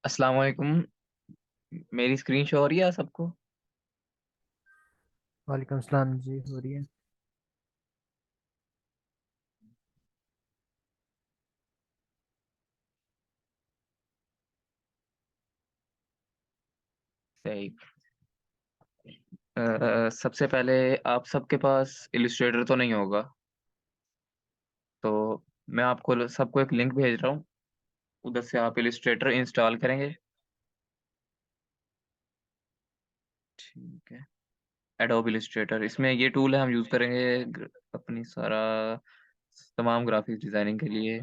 अस्सलाम वालेकुम। मेरी स्क्रीन शो हो रही है सबको? वालेकुम सलाम जी। हो रही है। सही। सबसे पहले आप सबके पास इलस्ट्रेटर तो नहीं होगा, तो मैं आपको सबको एक लिंक भेज रहा हूँ। उधर से आप इलस्ट्रेटर इंस्टॉल करेंगे। ठीक है। एडोब इलस्ट्रेटर, इसमें ये टूल है, हम यूज़ करेंगे अपनी सारा तमाम ग्राफिक्स डिज़ाइनिंग के लिए।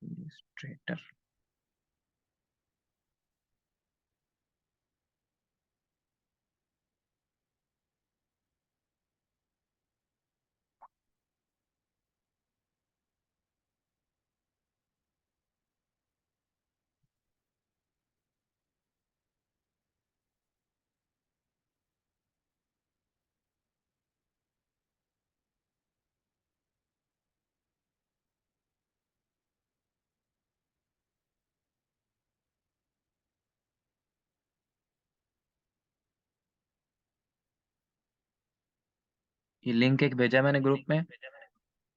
इलस्ट्रेटर। ये लिंक एक भेजा है मैंने ग्रुप में।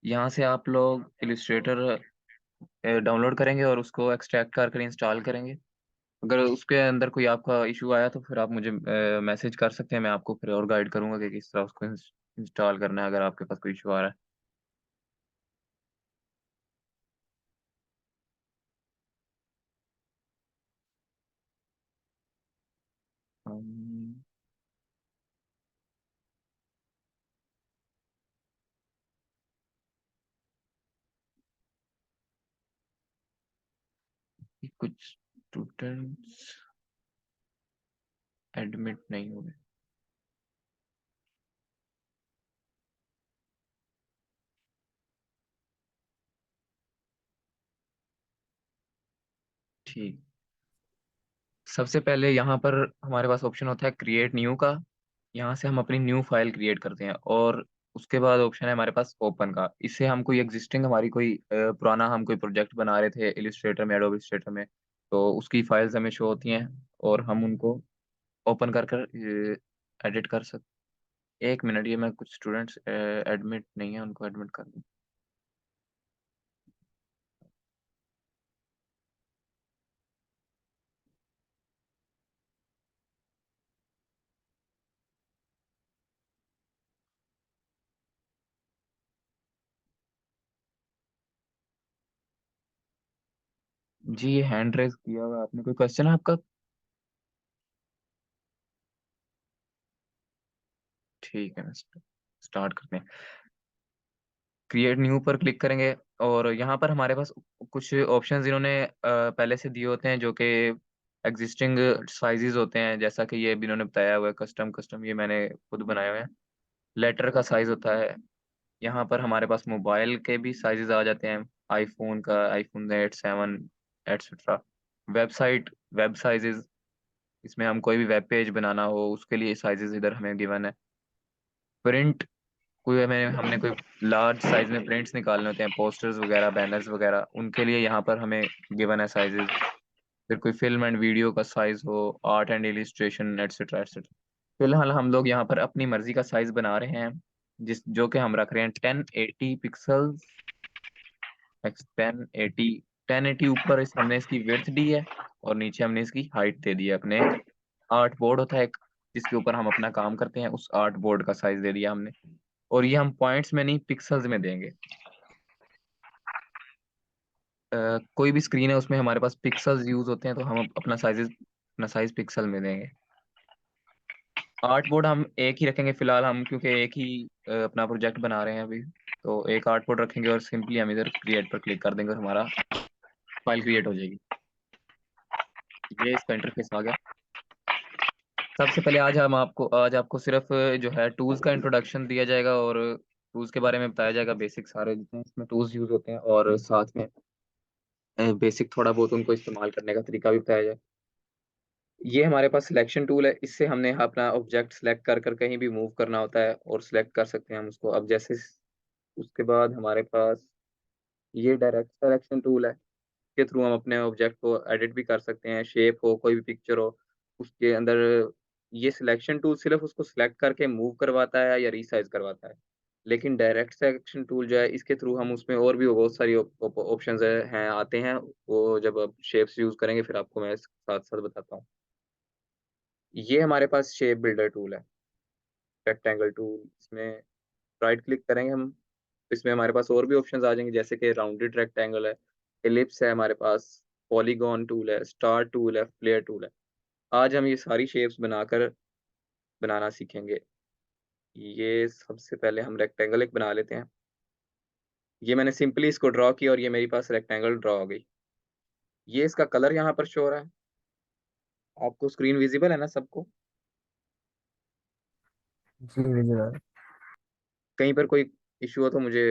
यहाँ से आप लोग इलस्ट्रेटर डाउनलोड करेंगे और उसको एक्सट्रैक्ट कर इंस्टॉल करेंगे। अगर उसके अंदर कोई आपका इश्यू आया तो फिर आप मुझे मैसेज कर सकते हैं, मैं आपको फिर और गाइड करूँगा कि किस तरह उसको इंस्टॉल करना है अगर आपके पास कोई इश्यू आ रहा है। कुछ स्टूडेंट्स एडमिट नहीं हुए। ठीक। सबसे पहले यहाँ पर हमारे पास ऑप्शन होता है क्रिएट न्यू का। यहाँ से हम अपनी न्यू फाइल क्रिएट करते हैं और उसके बाद ऑप्शन है हमारे पास ओपन का। इससे हम कोई एग्जिस्टिंग हमारी कोई पुराना हम कोई प्रोजेक्ट बना रहे थे इलिस्ट्रेटर में, एडोब इलिस्ट्रेटर में, तो उसकी फाइल्स हमें शो होती हैं और हम उनको ओपन कर कर एडिट कर सकते। एक मिनट, ये मैं कुछ स्टूडेंट्स एडमिट नहीं है, उनको एडमिट कर दूँ। जी, ये हैंड रेज किया हुआ है आपने, कोई क्वेश्चन है आपका? ठीक है, स्टार्ट करते हैं। क्रिएट न्यू पर क्लिक करेंगे और यहाँ पर हमारे पास कुछ ऑप्शंस इन्होंने पहले से दिए होते हैं जो कि एग्जिस्टिंग साइजेस होते हैं, जैसा कि ये भी इन्होंने बताया हुआ है। कस्टम कस्टम ये मैंने खुद बनाए हुए हैं। लेटर का साइज होता है। यहाँ पर हमारे पास मोबाइल के भी साइजेस आ जाते हैं, आईफोन का, iPhone 8 7 etcetera. Website web sizes, इसमें हम कोई भी वेब पेज बनाना हो उसके लिए साइजेस इधर हमें गिवन है। प्रिंट, कोई हमें हमने कोई लार्ज साइज में प्रिंट्स निकालने होते हैं, पोस्टर्स वगैरह, बैनर्स वगैरह, उनके लिए यहाँ पर हमें गिवन है साइजेस। फिर कोई फिल्म एंड वीडियो का साइज हो, art and illustration etcetera etcetera. फिलहाल हम लोग यहाँ पर अपनी मर्जी का साइज बना रहे हैं, जिस जो कि हम रख रहे हैं 1080 पिक्सल्स। 1080, 1080 ऊपर हमने इसकी विड्थ दी है और नीचे हमने इसकी हाइट दे दी है। अपने आर्ट बोर्ड होता है एक, जिसके ऊपर हम अपना काम करते हैं, उस आर्ट बोर्ड का साइज दे दिया हमने। और ये हम पॉइंट्स में नहीं, पिक्सल्स में देंगे। कोई भी स्क्रीन है उसमें हमारे पास पिक्सल्स यूज होते हैं, तो हम अपना साइज पिक्सल में देंगे। आर्ट बोर्ड हम एक ही रखेंगे फिलहाल, हम क्योंकि एक ही अपना प्रोजेक्ट बना रहे हैं अभी, तो एक आर्ट बोर्ड रखेंगे और सिंपली हम इधर क्रिएट पर क्लिक कर देंगे और हमारा फाइल क्रिएट हो जाएगी। ये इसका इंटरफेस आ गया। सबसे पहले आज आपको सिर्फ जो है टूल्स का इंट्रोडक्शन दिया जाएगा और टूल्स के बारे में बताया जाएगा, बेसिक सारे जितने इसमें टूल्स यूज होते हैं, और साथ में बेसिक थोड़ा बहुत उनको इस्तेमाल करने का तरीका भी बताया जाए। ये हमारे पास सिलेक्शन टूल है, इससे हमने अपना ऑब्जेक्ट सेलेक्ट कर कर कहीं भी मूव करना होता है और सिलेक्ट कर सकते हैं हम उसको। अब जैसे उसके बाद हमारे पास ये डायरेक्ट सिलेक्शन टूल है, के थ्रू हम अपने ऑब्जेक्ट को एडिट भी कर सकते हैं, शेप हो, कोई भी पिक्चर हो, उसके अंदर ये सिलेक्शन टूल सिर्फ़ उसको सिलेक्ट करके मूव करवाता है या रिसाइज़ करवाता है। लेकिन डायरेक्ट सिलेक्शन टूल जो है, इसके थ्रू हम उसमें और भी बहुत सारी ऑप्शंस हैं आते हैं, वो जब आप शेप्स यूज़ करेंगे फिर आपको मैं साथ-साथ बताता हूँ। ये हमारे पास शेप बिल्डर टूल है, रेक्टेंगल टूल, इसमें राइट क्लिक करेंगे हम, इसमें हमारे पास और भी ऑप्शंस आ जाएँगे जैसे कि राउंडेड रेक्टेंगल है, एलिप्स है हमारे पास, पॉलीगॉन टूल है, स्टार टूल है, फ्लेयर टूल है। आज हम ये सारी शेप्स बनाना सीखेंगे। ये सबसे पहले हम रेक्टेंगल एक बना लेते हैं। ये मैंने सिंपली इसको ड्रॉ किया और ये मेरे पास रेक्टेंगल ड्रॉ हो गई। ये इसका कलर यहाँ पर शो हो रहा है। आपको स्क्रीन विज़िबल है ना सबको? जी विजुअल। कहीं पर कोई इश्यू हो तो मुझे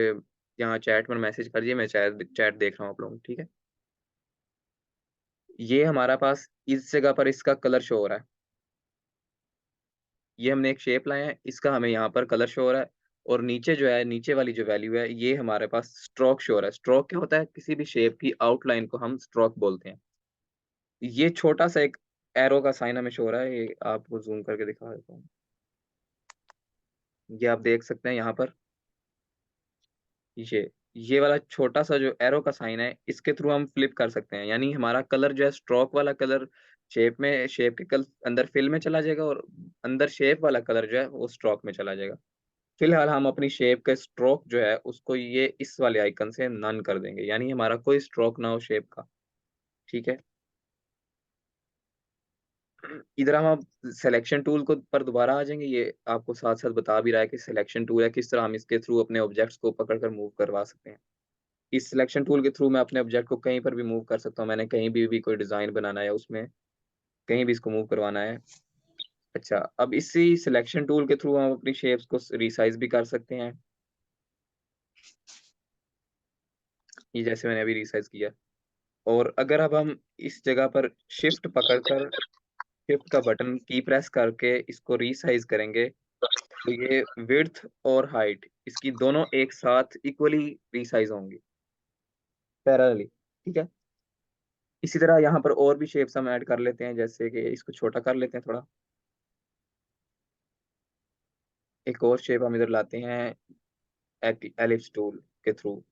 यहाँ चैट में मैसेज कर दीजिए, मैं चैट चैट देख रहा हूँ आप लोगों की, ठीक है? ये हमारा पास इस जगह पर इसका कलर शो हो रहा है। ये हमने एक शेप लाया है, इसका हमें यहाँ पर कलर शो हो रहा है और नीचे जो है, नीचे वाली जो वैल्यू है, ये हमारे पास स्ट्रोक शो हो रहा है। स्ट्रोक क्या होता है? किसी भी शेप की आउटलाइन को हम स्ट्रोक बोलते हैं। ये छोटा-सा एक एरो का साइन हमें शो हो रहा है, ये आपको ज़ूम करके दिखा देता हूँ। ये आप देख सकते हैं यहाँ पर, ये वाला छोटा-सा जो एरो का साइन है, इसके थ्रू हम फ्लिप कर सकते हैं। यानी हमारा कलर जो है स्ट्रोक वाला कलर शेप के अंदर फिल में चला जाएगा और अंदर शेप वाला कलर जो है वो स्ट्रोक में चला जाएगा। फिलहाल हम अपनी शेप का स्ट्रोक जो है उसको ये इस वाले आइकन से नन कर देंगे, यानी हमारा कोई स्ट्रोक ना हो शेप का, ठीक है? इधर हम अब सिलेक्शन टूल को पर दोबारा आ जाएँगे, ये आपको साथ-साथ बता भी रहा है कि सिलेक्शन टूल है, किस तरह हम इसके थ्रू अपने ऑब्जेक्ट्स को पकड़ कर मूव करवा सकते हैं। इस सिलेक्शन टूल के थ्रू मैं अपने ऑब्जेक्ट को कहीं पर भी मूव कर सकता हूँ, मैंने कहीं भी कोई डिज़ाइन बनाना है उसमें, कहीं भी इसको मूव करवाना है। अच्छा, अब इसी सिलेक्शन टूल के थ्रू हम अपनी शेप्स को रिसाइज़ भी कर सकते हैं, ये जैसे मैंने अभी रिसाइज़ किया। और अगर अब हम इस जगह पर शिफ्ट का बटन की प्रेस करके इसको रीसाइज़ करेंगे, तो ये विड्थ और हाइट इसकी दोनों एक साथ इक्वली रीसाइज़ होंगी, पैरेलली, ठीक है? इसी तरह यहाँ पर और भी शेप्स हम ऐड कर लेते हैं, जैसे कि इसको छोटा कर लेते हैं थोड़ा। एक और शेप हम इधर लाते हैं एलिप्स टूल के थ्रू,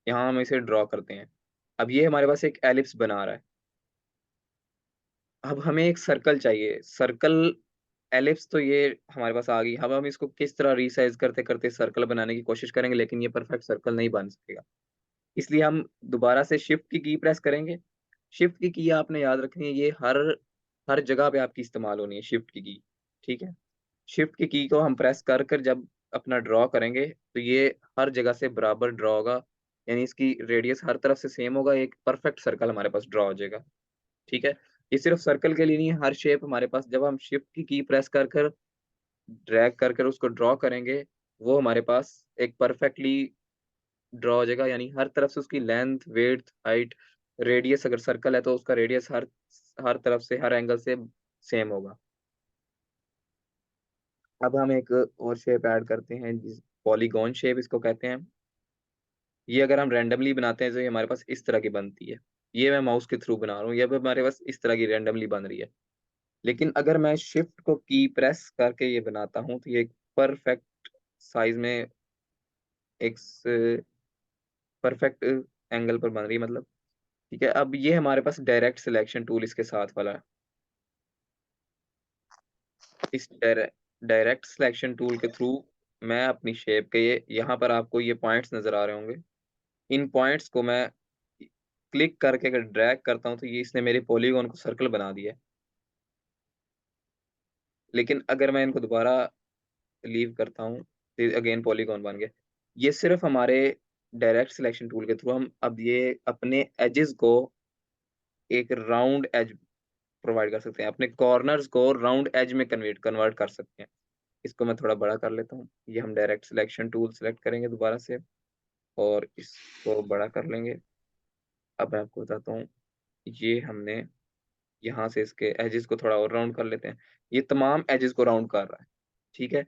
यहाँ हम इसे ड्रॉ करते हैं। अब ये हमारे पास एक एलिप्स बना रहा है। अब हमें एक सर्कल चाहिए, सर्कल एलिप्स तो ये हमारे पास आ गई, अब हम इसको किस तरह रीसाइज़ करते-करते सर्कल बनाने की कोशिश करेंगे, लेकिन ये परफेक्ट सर्कल नहीं बन सकेगा। इसलिए हम दोबारा से शिफ्ट की प्रेस करेंगे। शिफ्ट की आपने याद रखनी है, ये हर हर जगह पे आपकी इस्तेमाल होनी है शिफ्ट की, ठीक है? शिफ्ट की को हम प्रेस कर कर जब अपना ड्रॉ करेंगे, तो ये हर जगह से बराबर ड्रॉ होगा, यानी इसकी रेडियस हर तरफ से सेम होगा, एक परफेक्ट सर्कल हमारे पास ड्रॉ हो जाएगा, ठीक है? ये सिर्फ़ सर्कल के लिए नहीं है, हर शेप हमारे पास जब हम शिफ्ट की प्रेस कर कर ड्रैग कर कर उसको ड्रॉ करेंगे, वो हमारे पास एक परफेक्टली ड्रॉ हो जाएगा, यानी हर तरफ से उसकी लेंथ, विड्थ, हाइट, रेडियस अगर सर्कल है तो उसका रेडियस हर तरफ से, हर एंगल से सेम होगा। अब हम एक और शेप ऐड करते हैं जिस पॉलीगॉन शेप इसको कहते हैं। ये अगर हम रैंडमली बनाते हैं तो ये हमारे पास इस तरह की बनती है। ये मैं माउस के थ्रू बना रहा हूँ, ये अब हमारे पास इस तरह की रैंडमली बन रही है। लेकिन अगर मैं शिफ्ट को की प्रेस करके ये बनाता हूँ तो ये एक परफेक्ट साइज़ में एक परफेक्ट एंगल पर बन रही है मतलब। ठीक है, अब ये हमारे पास डायरेक्ट सिलेक्शन टूल इसके साथ वाला है। इस डायरेक्ट सिलेक्शन टूल के थ्रू मैं अपनी शेप के ये यहाँ पर आपको ये पॉइंट्स नज़र आ रहे होंगे। इन पॉइंट्स को मैं क्लिक करके अगर ड्रैग करता हूँ तो ये इसने मेरे पॉलीगॉन को सर्कल बना दिया है। लेकिन अगर मैं इनको दोबारा लीव करता हूँ, फिर अगेन पॉलीगॉन बन गया। ये सिर्फ़ हमारे डायरेक्ट सिलेक्शन टूल के थ्रू हम अब ये अपने एजेस को एक राउंड एज प्रोवाइड कर सकते हैं। अपने कॉर्नर्स को राउंड एज में कन्वर्ट कर सकते हैं। इसको मैं थोड़ा बड़ा कर लेता हूँ। ये हम डायरेक्ट सिलेक्शन टूल सेलेक्ट करेंगे दोबारा से और इसको बड़ा कर लेंगे। अब मैं आपको बताता हूँ, ये हमने यहाँ से इसके एजेस को थोड़ा और राउंड कर लेते हैं। ये तमाम एजेस को राउंड कर रहा है, ठीक है।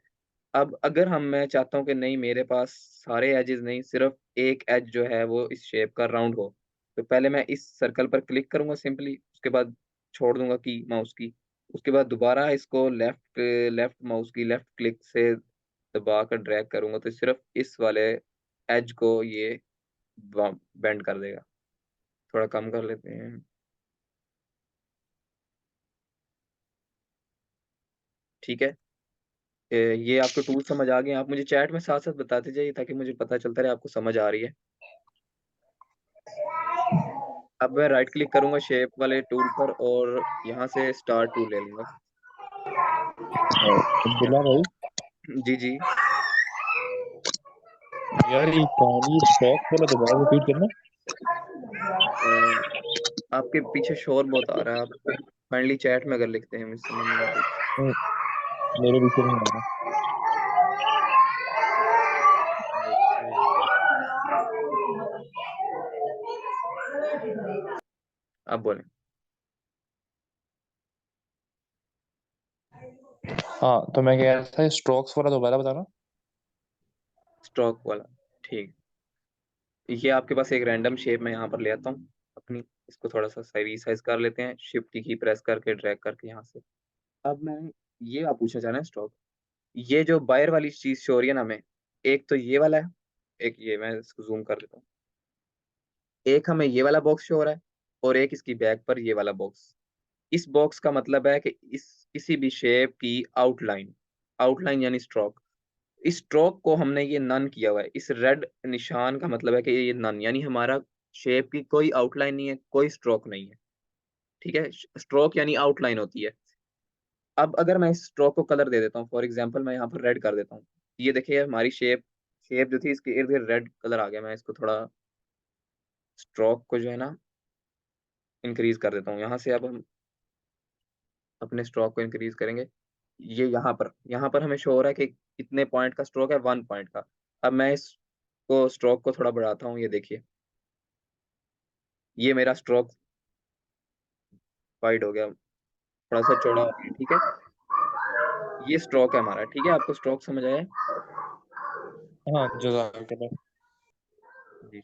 अब अगर मैं चाहता हूँ कि नहीं, मेरे पास सारे एजेस नहीं, सिर्फ एक एज जो है वो इस शेप का राउंड हो, तो पहले मैं इस सर्कल पर क्लिक करूंगा सिंपली, उसके बाद छोड़ दूंगा की माउस की, उसके बाद दोबारा इसको लेफ्ट लेफ्ट माउस की लेफ्ट क्लिक से दबा कर ड्रैग करूंगा, तो सिर्फ इस वाले एज को ये बेंड कर देगा। थोड़ा कम कर लेते हैं, ठीक है। ये आपको टूल समझ आ गए? आप मुझे चैट में साथ साथ बताते जाइए ताकि मुझे पता चलता रहे आपको समझ आ रही है। अब मैं राइट क्लिक करूंगा शेप वाले टूल पर और यहाँ से स्टार टूल ले लूंगा। अब्दुल्ला भाई, जी जी। यार ये कहानी स्टॉक वाला दोबारा रिपीट करना। आपके पीछे शोर बहुत आ रहा है, आप काइंडली चैट में अगर लिखते हैं, मुझे समझ नहीं आ रही। नहीं, मेरे पीछे नहीं आ रहा। आप बोलें। हाँ, तो मैं कह रहा था स्ट्रोक्स वाला दोबारा बताना। स्ट्रोक वाला, ठीक। ये आपके पास एक रैंडम शेप मैं यहाँ पर ले आता हूँ अपनी, इसको थोड़ा सा रीसाइज कर लेते हैं, शिफ्ट की प्रेस करके ड्रैग करके यहाँ से। अब मैं, ये आप पूछना चाह रहे हैं स्ट्रोक, ये जो बायर वाली चीज शो हो रही है ना हमें, एक तो ये वाला है, एक ये, मैं इसको जूम कर लेता हूँ। एक हमें ये वाला बॉक्स शो हो रहा है और एक इसकी बैक पर ये वाला बॉक्स। इस बॉक्स का मतलब है कि इस किसी भी शेप की आउटलाइन, आउटलाइन यानी स्ट्रोक, इस स्ट्रोक को हमने ये नन किया हुआ है। इस रेड निशान का मतलब है कि ये नन, यानी हमारा शेप की कोई आउटलाइन नहीं है, कोई स्ट्रोक नहीं है, ठीक है। स्ट्रोक यानी आउटलाइन होती है। अब अगर मैं इस स्ट्रोक को कलर दे देता हूँ, फॉर एग्जांपल मैं यहाँ पर रेड कर देता हूँ, ये देखिए हमारी शेप शेप जो थी इसके इर्द गिर्द रेड कलर आ गया। मैं इसको थोड़ा स्ट्रोक को जो है ना इंक्रीज कर देता हूँ यहाँ से। अब हम अपने स्ट्रोक को इंक्रीज करेंगे, ये यहाँ पर हमें शो हो रहा है कि कितने पॉइंट का स्ट्रोक है, 1 पॉइंट का। अब मैं इसको स्ट्रोक को थोड़ा बढ़ाता हूँ, ये देखिए ये मेरा स्ट्रोक वाइड हो गया, थोड़ा सा चौड़ा हो गया, ठीक है। ये स्ट्रोक है हमारा, ठीक है। आपको स्ट्रोक समझ आया? हाँ, जज़ाकल्लाह। जी।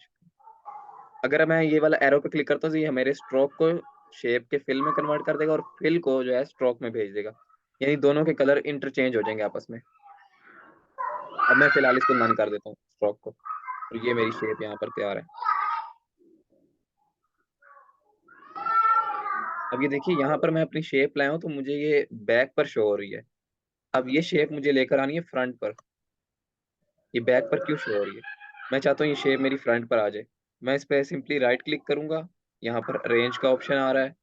अगर मैं ये वाला एरो पे क्लिक करता हूँ तो ये मेरे स्ट्रोक को शेप के फिल में कन्वर्ट कर देगा और फिल को जो है स्ट्रोक में भेज देगा, यानी दोनों के कलर इंटरचेंज हो जाएंगे आपस में। अब मैं फिलहाल इसको नन कर देता हूँ स्ट्रोक को, और ये मेरी शेप यहाँ पर तैयार है। अब ये देखिए यहाँ पर मैं अपनी शेप लाया हूँ तो मुझे ये बैक पर शो हो रही है। अब ये शेप मुझे लेकर आनी है फ्रंट पर, ये बैक पर क्यों शो हो रही है? मैं चाहता हूँ ये शेप मेरी फ्रंट पर आ जाए। मैं इस पे सिंपली राइट क्लिक करूंगा, यहाँ पर अरेंज का ऑप्शन आ रहा है,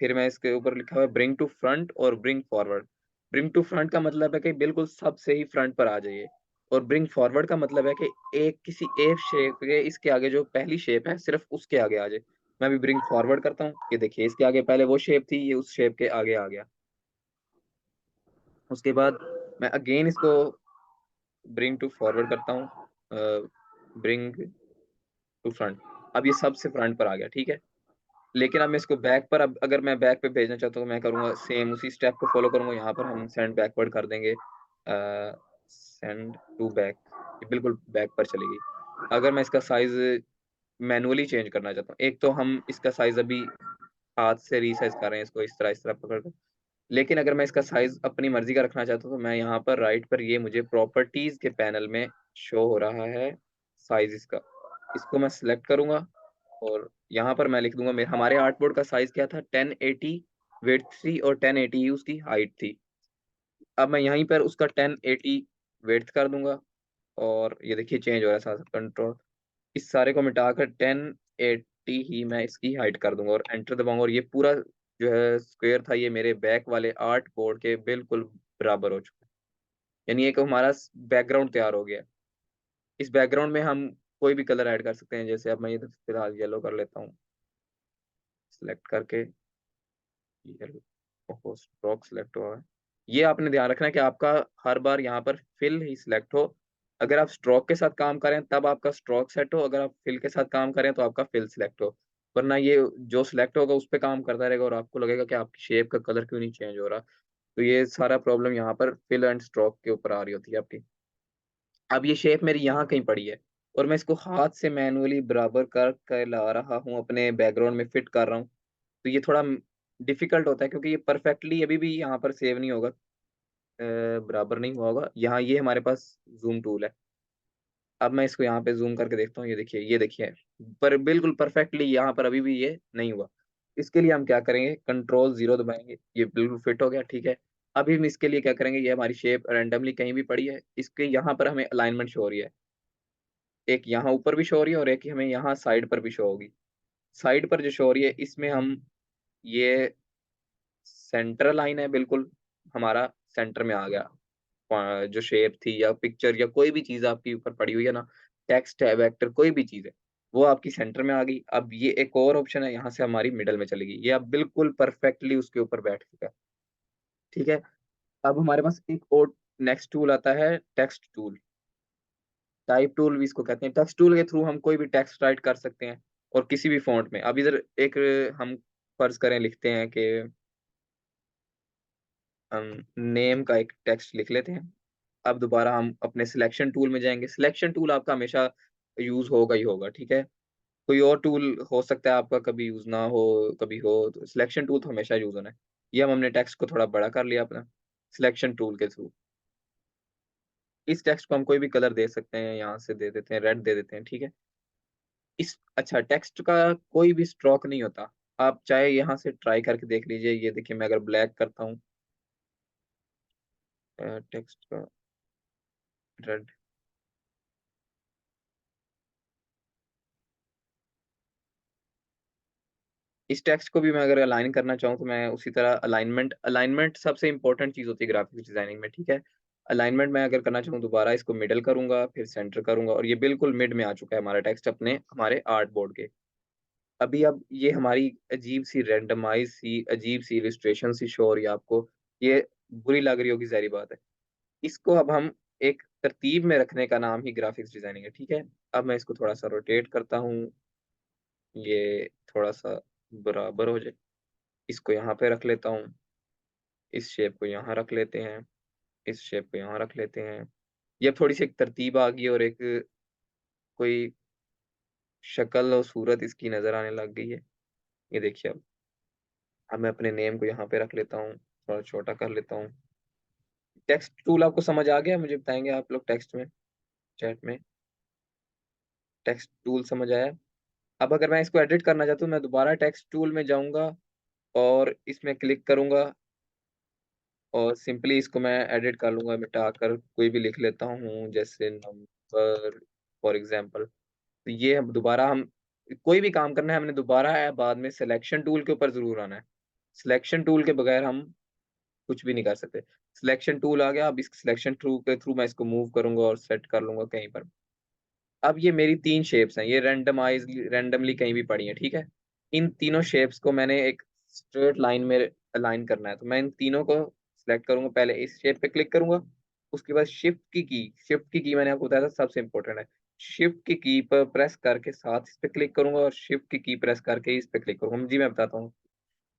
फिर मैं इसके ऊपर लिखा हुआ है ब्रिंग टू फ्रंट और bring forward. Bring to front का मतलब है कि बिल्कुल सबसे ही फ्रंट पर आ जाइए, और ब्रिंग फॉरवर्ड का मतलब है कि एक किसी एक शेप के इसके आगे जो पहली शेप है सिर्फ उसके आगे आ जाए। मैं अभी ब्रिंग फॉरवर्ड करता हूँ, ये देखिए इसके आगे पहले वो शेप थी, ये उस शेप के आगे आ गया। उसके बाद मैं अगेन इसको ब्रिंग टू फॉरवर्ड करता हूँ, ब्रिंग टू फ्रंट। अब ये सबसे फ्रंट पर आ गया, ठीक है। लेकिन अब मैं इसको बैक पर, अब अगर मैं बैक पे भेजना चाहता हूँ तो मैं करूँगा सेम उसी स्टेप को फॉलो करूँगा। यहाँ पर हम सेंड बैकवर्ड कर देंगे, सेंड टू बैक, ये बिल्कुल बैक पर चली गई। अगर मैं इसका साइज मैनुअली चेंज करना चाहता हूँ, एक तो हम इसका साइज अभी हाथ से रीसाइज कर रहे हैं इसको इस तरह पकड़ कर, लेकिन अगर मैं इसका साइज अपनी मर्जी का रखना चाहता हूँ तो मैं यहाँ पर राइट पर, ये मुझे प्रॉपर्टीज के पैनल में शो हो रहा है साइज इसका, इसको मैं सिलेक्ट करूंगा और यहाँ पर मैं लिख दूंगा मेरे हमारे आर्टबोर्ड का साइज क्या था, 1080 विड्थ थी और 1080 उसकी हाइट थी। अब मैं यहीं पर उसका 1080 विड्थ कर दूंगा और ये देखिए चेंज हो रहा है साथ कंट्रोल, इस सारे को मिटाकर 1080 ही मैं इसकी हाइट कर दूंगा और एंटर दबाऊंगा, और ये पूरा जो है स्क्वायर था ये मेरे बैक वाले आर्ट बोर्ड के बिल्कुल बराबर हो चुका है, यानी एक हमारा बैकग्राउंड तैयार हो गया। इस बैकग्राउंड में हम कोई भी कलर ऐड कर सकते हैं, जैसे अब मैं ये तो फिलहाल येलो कर लेता हूँ, सिलेक्ट करके येलो स्ट्रोक सिलेक्ट हुआ है। ये आपने ध्यान रखना है कि आपका हर बार यहाँ पर फिल ही सिलेक्ट हो। अगर आप स्ट्रोक के साथ काम करें तब आपका स्ट्रोक सेट हो, अगर आप फिल के साथ काम करें तो आपका फिल सिलेक्ट हो। वरना ये जो सिलेक्ट होगा उस पे काम करता रहेगा और आपको लगेगा कि आपकी शेप का कलर क्यों नहीं चेंज हो रहा। तो ये सारा प्रॉब्लम यहाँ पर फिल एंड स्ट्रोक के ऊपर आ रही होती है आपकी। अब ये शेप मेरी यहाँ कहीं पड़ी है और मैं इसको हाथ से मैनुअली बराबर कर कर ला रहा हूँ, अपने बैकग्राउंड में फिट कर रहा हूँ। तो ये थोड़ा डिफिकल्ट होता है क्योंकि ये परफेक्टली अभी भी यहाँ पर सेव नहीं होगा, बराबर नहीं हुआ होगा। यहाँ ये हमारे पास ज़ूम टूल है। अब मैं इसको यहाँ पे ज़ूम करके देखता हूँ, ये देखिए, पर बिल्कुल परफेक्टली यहाँ पर अभी भी ये नहीं हुआ। इसके लिए हम क्या करेंगे, कंट्रोल 0 दबाएँगे, ये बिल्कुल फिट हो गया, ठीक है। अभी हम इसके लिए क्या करेंगे, ये हमारी शेप रैंडमली कहीं भी पड़ी है, इसके यहाँ पर हमें अलाइनमेंट शो हो रही है। एक यहाँ ऊपर भी शो हो रही है और एक हमें यहाँ साइड पर भी शो होगी। साइड पर जो शो हो रही है, इसमें हम ये सेंटर लाइन है बिल्कुल, हमारा सेंटर में आ गया। जो शेप थी या पिक्चर या कोई भी चीज़ आपकी ऊपर पड़ी हुई है ना, टेक्स्ट है, वेक्टर कोई भी चीज़ है, वो आपकी सेंटर में आ गई। अब ये एक और ऑप्शन है, यहाँ से हमारी मिडल में चली गई। ये अब बिल्कुल परफेक्टली उसके ऊपर बैठ चुका है, ठीक है? अब हमारे पास एक और नेक्स्ट टूल आता है, टेक्स्ट टूल। टाइप टूल भी इसको कहते हैं। टेक्स्ट टूल के थ्रू हम कोई भी टेक्स्ट राइट कर सकते हैं और किसी भी फ़ॉन्ट में। अब इधर एक हम फ़र्ज़ करें लिखते हैं कि हम नेम का एक टेक्स्ट लिख लेते हैं। अब दोबारा हम अपने सिलेक्शन टूल में जाएँगे। सिलेक्शन टूल आपका हमेशा यूज़ होगा ही होगा, ठीक है? कोई और टूल हो सकता है आपका कभी यूज़ ना हो, कभी हो, तो सिलेक्शन टूल तो हमेशा यूज़ होना है। ये हम हमने टेक्स्ट को थोड़ा बड़ा कर लिया अपना, सिलेक्शन टूल के थ्रू। इस टेक्स्ट को हम कोई भी कलर दे सकते हैं, यहाँ से दे देते हैं, रेड दे देते हैं, ठीक है? अच्छा, टेक्स्ट का कोई भी स्ट्रोक नहीं होता। आप चाहे यहाँ से ट्राई करके देख लीजिए, ये देखिए मैं अगर ब्लैक करता हूँ टेक्स्ट का रेड, इस टेक्स्ट को भी मैं अगर अलाइन करना चाहूँ तो मैं उसी तरह अलाइनमेंट अलाइनमेंट सबसे इम्पोर्टेंट चीज़ होती है ग्राफिक्स डिज़ाइनिंग में, ठीक है? अलाइनमेंट मैं अगर करना चाहूँ दोबारा इसको मिडल करूँगा, फिर सेंटर करूँगा और ये बिल्कुल मिड में आ चुका है हमारा टेक्स्ट अपने हमारे आर्ट बोर्ड के। अभी अब ये हमारी अजीब-सी रैंडमाइज़ सी, अजीब-सी इलस्ट्रेशन सी शो हो रही है आपको, ये बुरी लग रही होगी, ज़ाहिर-सी बात है। इसको अब हम एक तरतीब में रखने का नाम ही ग्राफिक्स डिज़ाइनिंग है, ठीक है? अब मैं इसको थोड़ा-सा रोटेट करता हूँ, ये थोड़ा-सा बराबर हो जाए। इसको यहाँ पे रख लेता हूँ, इस शेप को यहाँ रख लेते हैं, इस शेप को यहाँ रख लेते हैं। ये अब थोड़ी-सी एक तरतीब आ गई और एक कोई शक्ल और सूरत इसकी नज़र आने लग गई है। ये देखिए अब मैं अपने नेम को यहाँ पे रख लेता हूँ, थोड़ा छोटा कर लेता हूँ। टेक्स्ट टूल आपको समझ आ गया? मुझे बताएँगे आप लोग टेक्स्ट में, चैट में, टेक्स्ट टूल समझ आया? अब अगर मैं इसको एडिट करना चाहता हूँ, मैं दोबारा टेक्स्ट टूल में जाऊँगा और इसमें क्लिक करूँगा और सिंपली इसको मैं एडिट कर लूँगा, मिटाकर कोई भी लिख लेता हूँ, जैसे नंबर फॉर एग्ज़ाम्पल। तो ये अब दोबारा हम कोई भी काम करना है, हमने दोबारा बाद में सिलेक्शन टूल के ऊपर ज़रूर आना है। सिलेक्शन टूल के बगैर हम कुछ भी नहीं कर सकते। सिलेक्शन टूल आ गया, अब इस सिलेक्शन टूल के थ्रू मैं इसको मूव करूँगा और सेट कर लूँगा कहीं पर। अब ये मेरी 3 शेप्स हैं, ये रैंडमली कहीं भी पड़ी हैं, ठीक है? इन तीनों शेप्स को मैंने एक स्ट्रेट लाइन में अलाइन करना है, तो मैं इन तीनों को सिलेक्ट करूँगा, पहले इस शेप पे क्लिक करूँगा, उसके बाद शिफ्ट की मैंने आपको बताया था सबसे इम्पोर्टेंट है। शिफ्ट की पर प्रेस करके साथ इस पे क्लिक करूँगा और शिफ्ट की प्रेस करके इस पे क्लिक करूँगा। जी, मैं बताता हूँ।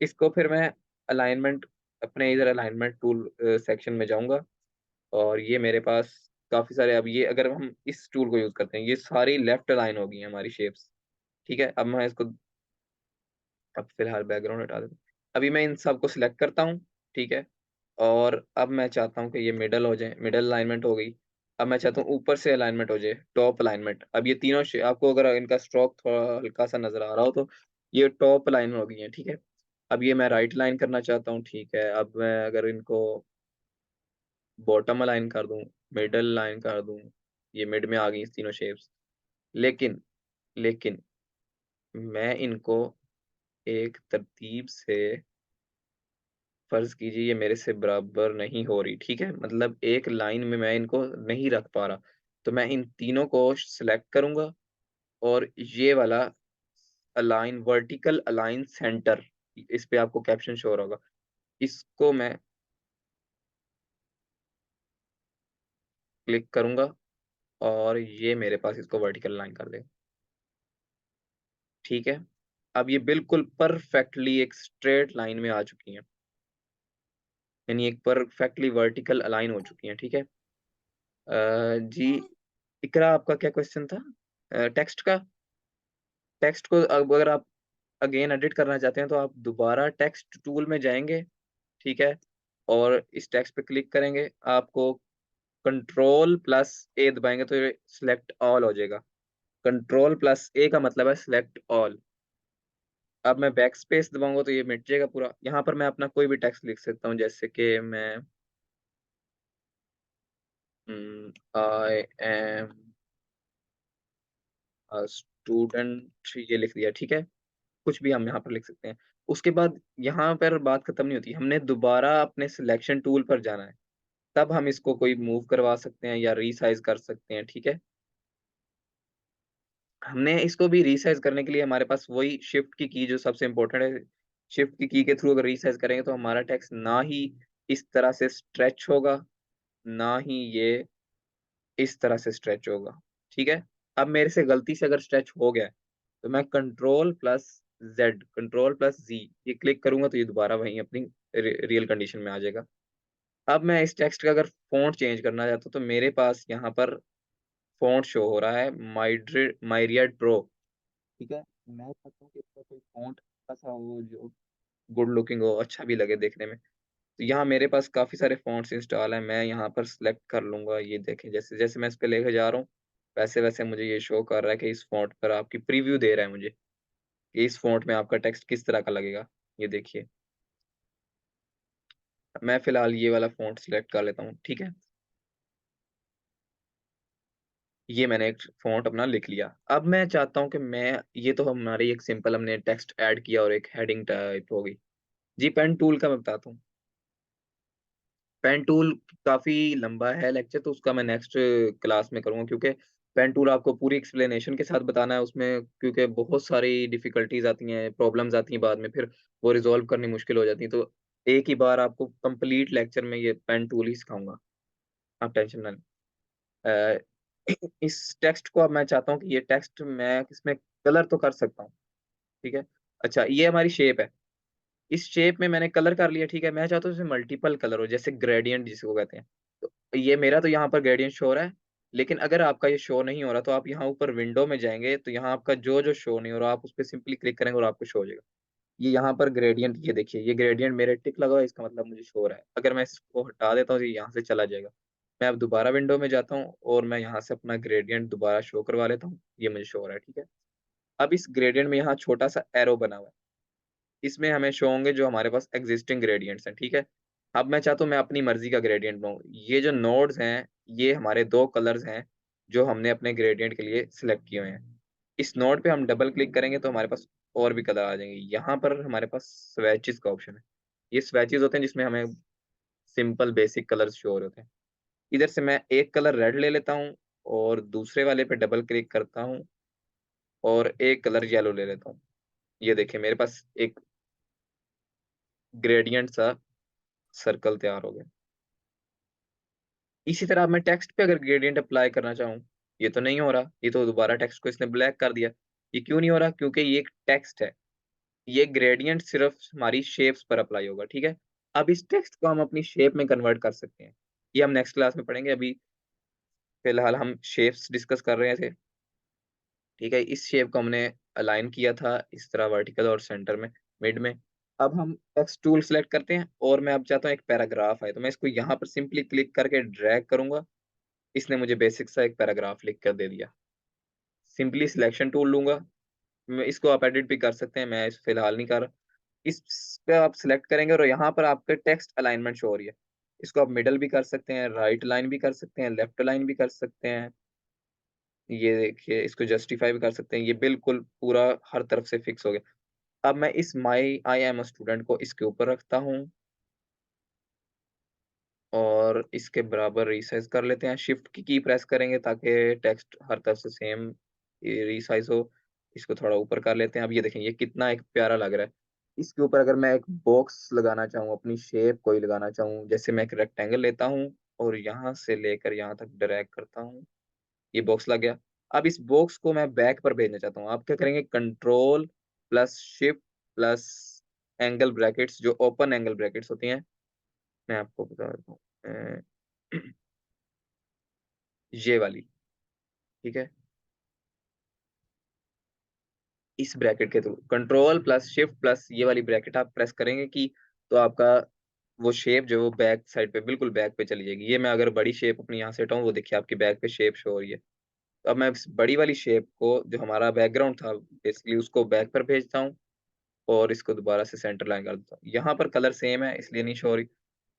इसको फिर मैं अलाइनमेंट अपने इधर अलाइनमेंट टूल सेक्शन में जाऊँगा और ये मेरे पास काफ़ी सारे, अब ये अगर हम इस टूल को यूज़ करते हैं, ये सारी लेफ्ट अलाइन हो गई हैं हमारी शेप्स, ठीक है? अब मैं इसको अब फ़िलहाल बैकग्राउंड हटा देता हूँ। अभी मैं इन सबको सिलेक्ट करता हूँ, ठीक है? और अब मैं चाहता हूँ कि ये मिडल हो जाए, मिडल अलाइनमेंट हो गई। अब मैं चाहता हूँ ऊपर से अलाइनमेंट हो जाए, टॉप अलाइनमेंट। अब ये तीनों आपको अगर इनका स्ट्रोक थोड़ा हल्का-सा नज़र आ रहा हो तो ये टॉप अलाइन हो गई हैं, ठीक है? अब ये मैं राइट अलाइन करना चाहता हूँ, ठीक है? अब मैं अगर इनको बॉटम अलाइन कर दूँ, मिडल अलाइन कर दूँ, ये मिड में आ गई तीनों शेप्स। लेकिन लेकिन मैं इनको एक तरतीब से, फ़र्ज़ कीजिए ये मेरे से बराबर नहीं हो रही, ठीक है? मतलब एक लाइन में मैं इनको नहीं रख पा रहा। तो मैं इन तीनों को सिलेक्ट करूँगा और ये वाला वर्टिकल अलाइन सेंटर, इस पे आपको कैप्शन शो हो रहा होगा। इसको मैं क्लिक करूँगा और ये मेरे पास इसको वर्टिकल अलाइन कर देगा, ठीक है? अब ये बिल्कुल परफेक्टली एक स्ट्रेट लाइन में आ चुकी हैं, यानी एक परफेक्टली वर्टिकल अलाइन हो चुकी हैं, ठीक है। जी, इकरा आपका क्या क्वेश्चन था? टेक्स्ट का? टेक्स्ट को अब अगर आप अगेन एडिट करना चाहते हैं तो आप दोबारा टेक्स्ट टूल में जाएँगे, ठीक है? और इस टेक्स्ट पे क्लिक करेंगे, आपको कंट्रोल प्लस ए दबाएँगे तो ये सिलेक्ट ऑल हो जाएगा। कंट्रोल प्लस ए का मतलब है सिलेक्ट ऑल। अब मैं बैक स्पेस दबाऊँगा तो ये मिट जाएगा पूरा। यहाँ पर मैं अपना कोई भी टेक्स्ट लिख सकता हूँ, जैसे कि मैं आई एम अ स्टूडेंट ये लिख दिया, ठीक है? कुछ भी हम यहाँ पर लिख सकते हैं। उसके बाद यहाँ पर बात खत्म नहीं होती, हमने दोबारा अपने सिलेक्शन टूल पर जाना है, तब हम इसको कोई मूव करवा सकते हैं या रीसाइज़ कर सकते हैं, ठीक है? हमने इसको भी रीसाइज़ करने के लिए हमारे पास वही शिफ्ट की जो सबसे इम्पोर्टेंट है, शिफ्ट की के थ्रू अगर रीसाइज़ करेंगे तो हमारा टेक्स्ट ना ही इस तरह से स्ट्रेच होगा, ना ही ये इस तरह से स्ट्रेच होगा, ठीक है? अब मेरे से गलती से अगर स्ट्रेच हो गया है, तो मैं कंट्रोल प्लस ज़ी ये क्लिक करूँगा तो ये दोबारा वहीं अपनी रियल कंडीशन में आ जाएगा। अब मैं इस टेक्स्ट का अगर फ़ॉन्ट चेंज करना चाहता हूँ, तो मेरे पास यहाँ पर फ़ॉन्ट शो हो रहा है माइरियड प्रो, ठीक है? मैं चाहता हूँ कि इसका कोई फ़ॉन्ट ऐसा हो जो गुड लुकिंग हो, अच्छा भी लगे देखने में। तो यहाँ मेरे पास काफ़ी सारे फ़ॉन्ट्स इंस्टॉल हैं, मैं यहाँ पर सिलेक्ट कर लूँगा, ये देखें जैसे-जैसे मैं इस पे लेके जा रहा हूँ, वैसे-वैसे मुझे ये शो कर रहा है कि इस फ़ॉन्ट पर आपकी प्रीव्यू दे रहा है मुझे, कि इस फ़ॉन्ट में आपका टेक्स्ट किस तरह का लगेगा, ये देखिए। मैं फ़िलहाल ये वाला फ़ॉन्ट सिलेक्ट कर लेता हूँ, ठीक है? ये मैंने एक फ़ॉन्ट अपना लिख लिया। अब मैं चाहता हूँ कि मैं ये तो हमारी एक सिंपल हमने टेक्स्ट ऐड किया और एक हेडिंग टाइप हो गई। जी, पेन टूल का मैं बताता हूँ। पेन टूल काफ़ी लंबा है लेक्चर तो उसका मैं नेक्स्ट क्लास में करूँगा क्योंकि पेन टूल आपको पूरी एक्सप्लेनेशन के साथ बताना है उसमें क्योंकि बहुत सारी डिफ़िकल्टीज़ आती हैं, प्रॉब्लम्स आती हैं बाद में फिर वो रिज़ॉल्व करनी मुश्किल हो जाती है। तो एक ही बार आपको कंप्लीट लेक्चर में ये पेन टूल ही सिखाऊँगा, आप टेंशन ना लें। अ, इस टेक्स्ट को अब मैं चाहता हूँ कि ये टेक्स्ट मैं इसमें कलर तो कर सकता हूँ, ठीक है? अच्छा ये हमारी शेप है। इस शेप में मैंने कलर कर लिया, ठीक है? मैं चाहता हूँ इसमें मल्टीपल कलर हो, जैसे ग्रेडिएंट जिसको कहते हैं। तो ये मेरा तो यहाँ पर ग्रेडिएंट शो हो रहा है, लेकिन अगर आपका ये शो नहीं हो रहा, तो आप यहाँ ऊपर विंडो में जाएँगे, तो यहाँ आपका जो-जो शो नहीं हो रहा, आप उसपे सिंपली क्लिक करेंगे और आपको शो हो जाएगा। ये यहाँ पर ग्रेडिएंट ये देखिए, ये ग्रेडिएंट मेरे टिक लगा हुआ है, इसका मतलब मुझे शो हो रहा है। अगर मैं इसको हटा देता हूँ, तो ये यहाँ से चला जाएगा। मैं अब दोबारा विंडो में जाता हूँ और मैं यहाँ से अपना ग्रेडिएंट दोबारा शो करवा लेता हूँ, ये मुझे शो हो रहा है, ठीक है? अब इस ग्रेडिएंट में यहाँ छोटा-सा एरो बना हुआ है। इसमें हमें शो होंगे जो हमारे पास एक्सिस्टिंग ग्रेडिएंट्स हैं, ठीक है? अब मैं चाहता हूँ मैं अपनी मर्ज़ी का ग्रेडिएंट बनाऊँ। ये जो नोड्स हैं, ये हमारे 2 कलर्स हैं, जो हमने अपने ग्रेडिएंट के लिए सिलेक्ट किए हुए हैं। इस नोड पे हम डबल क्लिक करेंगे तो हमारे पास और भी कलर आ जाएँगे। यहाँ पर हमारे पास स्वैचेस का ऑप्शन है। ये स्वैचेस होते हैं जिसमें हमें सिंपल बेसिक कलर्स शो हो रहे होते हैं। इधर से मैं एक कलर रेड ले लेता हूँ और दूसरे वाले पे डबल क्लिक करता हूँ और एक कलर येलो ले लेता हूँ। ये देखिए मेरे पास एक ग्रेडिएंट सा सर्कल तैयार हो गया। इसी तरह अब मैं टेक्स्ट पे अगर ग्रेडिएंट अप्लाई करना चाहूँ, ये तो नहीं हो रहा, ये तो दोबारा टेक्स्ट को इसने ब्लैक कर दिया। ये क्यों नहीं हो रहा? क्योंकि ये एक टेक्स्ट है। ये ग्रेडिएंट सिर्फ़ हमारी शेप्स पर अप्लाई होगा, ठीक है? अब इस टेक्स्ट को हम अपनी शेप में कन्वर्ट कर सकते हैं। ये हम नेक्स्ट क्लास में पढ़ेंगे, अभी फ़िलहाल हम शेप्स डिस्कस कर रहे थे, ठीक है? इस शेप को हमने अलाइन किया था इस तरह वर्टिकल और सेंटर में, मिड में। अब हम टेक्स्ट टूल सेलेक्ट करते हैं और मैं अब चाहता हूँ एक पैराग्राफ आए, तो मैं इसको यहाँ पर सिंपली क्लिक करके ड्रैग करूँगा इसने मुझे बेसिक सा एक पैराग्राफ लिख कर दे दिया। सिंपली सिलेक्शन टूल लूँगा, मैं इसको आप एडिट भी कर सकते हैं, मैं इस फिलहाल नहीं कर रहा। इस पे आप सिलेक्ट करेंगे और यहाँ पर आपके टेक्स्ट अलाइनमेंट शो हो रही है। इसको आप मिडल भी कर सकते हैं, राइट लाइन भी कर सकते हैं, लेफ्ट लाइन भी कर सकते हैं। ये देखिए इसको जस्टिफाई भी कर सकते हैं, ये बिल्कुल पूरा हर तरफ से फिक्स हो गया। अब मैं इस माई आई एम अ स्टूडेंट को इसके ऊपर रखता हूँ और इसके बराबर रिसाइज़ कर लेते हैं। शिफ्ट की प्रेस करेंगे ताकि टेक्स्ट हर तरफ से सेम रिसाइज़ हो। इसको थोड़ा ऊपर कर लेते हैं। अब ये देखें ये कितना एक प्यारा लग रहा है। इसके ऊपर अगर मैं एक बॉक्स लगाना चाहूँ, अपनी शेप कोई लगाना चाहूँ, जैसे मैं एक रेक्टेंगल लेता हूँ और यहाँ से लेकर यहाँ तक ड्रैग करता हूँ, ये बॉक्स लग गया। अब इस बॉक्स को मैं बैक पर भेजना चाहता हूँ। आप क्या करेंगे control plus shift plus angle brackets, जो ओपन एंगल ब्रैकेट्स होती हैं, मैं आपको बता देता हूँ, ये वाली, ठीक है। इस ब्रैकेट के through control plus shift plus ये वाली ब्रैकेट आप प्रेस करेंगे कि तो आपका वो शेप जो है वो बैक साइड पे, बिल्कुल बैक पे चली जाएगी। ये मैं अगर बड़ी शेप अपनी यहाँ से हटाऊँ, वो देखिए आपकी बैक पे शेप शो हो रही है। तो अब मैं इस बड़ी वाली शेप को, जो हमारा बैकग्राउंड था बेसिकली, उसको बैक पर भेजता हूँ और इसको दोबारा से सेंटर लाइन कर देता हूँ। यहाँ पर कलर सेम है इसलिए नहीं शो हो रही।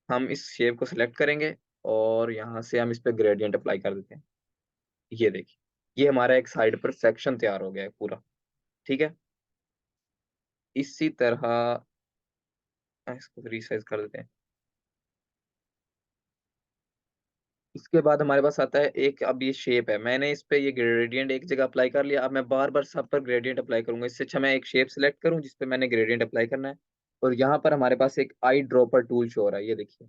हम इस शेप को सिलेक्ट करेंगे और यहाँ से हम इस पे ग्रेडियंट अप्लाई कर देते हैं। ये देखिए, ये हमारा एक साइड पर सेक्शन तैयार हो गया है पूरा, ठीक है। इसी तरह इसको रीसाइज कर देते हैं। इसके बाद हमारे पास आता है एक, अब ये शेप है, मैंने इस पे ये ग्रेडियंट एक जगह अप्लाई कर लिया। अब मैं बार-बार सब पर ग्रेडियंट अप्लाई करूँगा। इससे अच्छा मैं एक शेप सिलेक्ट करूँ जिस पे मैंने ग्रेडियंट अप्लाई करना है, और यहाँ पर हमारे पास एक आई ड्रॉपर टूल शो हो रहा है, ये देखिए।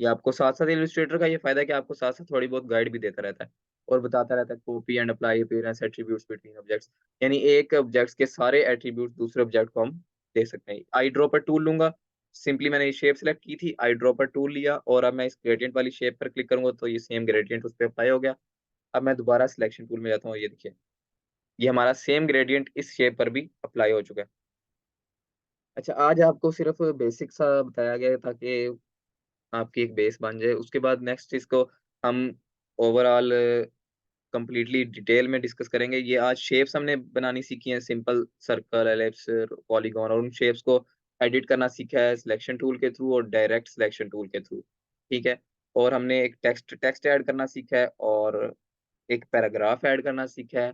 ये आपको साथ-साथ, इलस्ट्रेटर का ये फ़ायदा है कि आपको साथ-साथ थोड़ी बहुत गाइड भी देता रहता है और बताता रहता है copy and apply appearance attributes between objects. यानी एक ऑब्जेक्ट्स के सारे एट्रीब्यूट्स दूसरे ऑब्जेक्ट को हम दे सकते हैं। आई ड्रॉपर टूल लूँगा, सिंपली मैंने ये शेप सिलेक्ट की थी, आई ड्रॉपर टूल लिया और अब मैं इस ग्रेडियंट वाली शेप पर क्लिक करूँगा तो ये सेम ग्रेडियंट उस पे अप्लाई हो गया। अब मैं दोबारा सिलेक्शन टूल में जाता हूँ, ये देखिए, ये हमारा सेम ग्रेडियंट इस शेप पर भी अप्लाई हो चुका है। अच्छा, आज आपको सिर्फ़ बेसिक सा बताया गया है ताकि आपकी एक बेस बन जाए। उसके बाद नेक्स्ट इसको हम ओवरऑल कंप्लीटली डिटेल में डिस्कस करेंगे। ये आज शेप्स हमने बनानी सीखी हैं, सिंपल सर्कल, एलिप्स, पॉलीगॉन, और उन शेप्स को एडिट करना सीखा है सिलेक्शन टूल के थ्रू और डायरेक्ट सिलेक्शन टूल के थ्रू, ठीक है। और हमने एक टेक्स्ट टेक्स्ट ऐड करना सीखा है और एक पैराग्राफ ऐड करना सीखा है,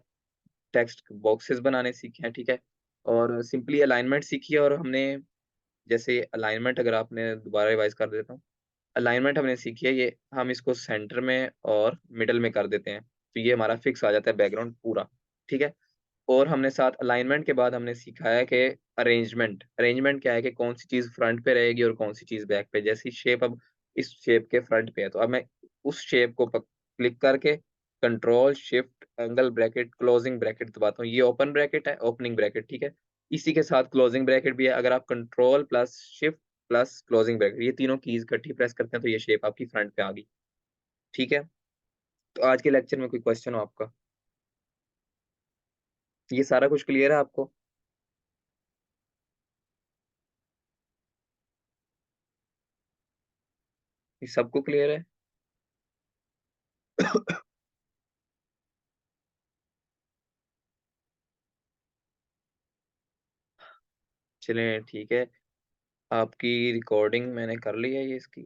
टेक्स्ट बॉक्सेस बनाने सीखे हैं, ठीक है। और सिंपली अलाइनमेंट सीखी है, और हमने जैसे अलाइनमेंट, अगर आपने दोबारा रिवाइज कर देता हूँ, अलाइनमेंट हमने सीखी है, ये हम इसको सेंटर में और मिडल में कर देते हैं, तो ये हमारा फिक्स आ जाता है बैकग्राउंड पूरा, ठीक है। और हमने साथ अलाइनमेंट के बाद हमने सीखा है कि अरेंजमेंट, अरेंजमेंट क्या है कि कौन सी चीज़ फ्रंट पे रहेगी और कौन सी चीज़ बैक पे। जैसी शेप अब इस शेप के फ्रंट पे है, तो अब मैं उस शेप को क्लिक करके control shift angle bracket closing bracket दबाता हूँ। ये ओपन ब्रैकेट है, ओपनिंग ब्रैकेट, ठीक है। इसी के साथ क्लोजिंग ब्रैकेट भी है। अगर आप control plus shift plus closing bracket, ये तीनों कीज इकट्ठी प्रेस करते हैं तो ये शेप आपकी फ्रंट पे आ गई, ठीक है। तो आज के लेक्चर में कोई क्वेश्चन हो आपका? ये सारा कुछ क्लियर है आपको? ये सबको क्लियर है? चलें ठीक है। आपकी रिकॉर्डिंग मैंने कर ली है ये इसकी।